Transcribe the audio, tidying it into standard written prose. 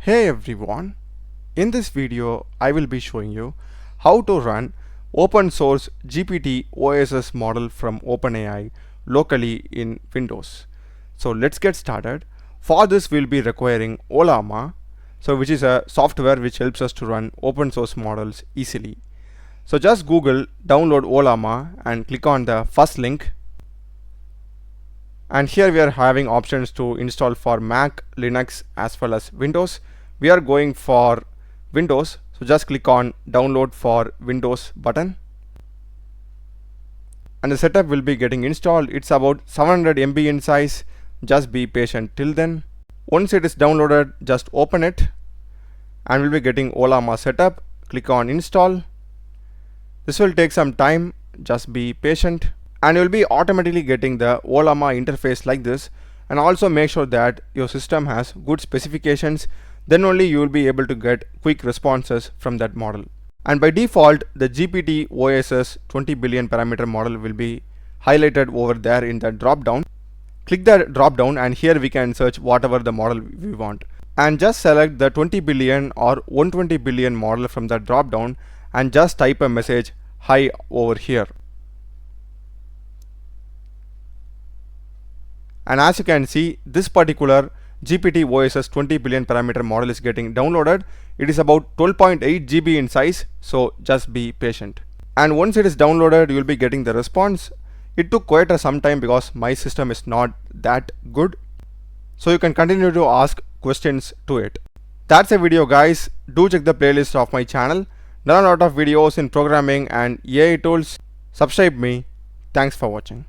Hey everyone, in this video I will be showing you how to run open source GPT-OSS model from OpenAI locally in Windows. So let's get started. For this we'll be requiring Olama, which is a software which helps us to run open source models easily. So just Google download Olama and click on the first link. And here we are having options to install for Mac, Linux as well as Windows. We are going for Windows, so just click on download for Windows button. And the setup will be getting installed. It's about 700 MB in size. Just be patient till then. Once it is downloaded, just open it and we'll be getting Olama setup. Click on install. This will take some time, just be patient. And you'll be automatically getting the Olama interface like this, and also make sure that your system has good specifications, then only you will be able to get quick responses from that model. And by default the GPT-OSS 20 billion parameter model will be highlighted over there in the drop down. Click the drop down and here we can search whatever the model we want, and just select the 20 billion or 120 billion model from the drop down and just type a message hi over here. And as you can see, this particular GPT-OSS 20 billion parameter model is getting downloaded. It is about 12.8 GB in size, so just be patient. And once it is downloaded, you will be getting the response. It took quite some time because my system is not that good. So you can continue to ask questions to it. That's a video guys. Do check the playlist of my channel. There are a lot of videos in programming and AI tools. Subscribe me. Thanks for watching.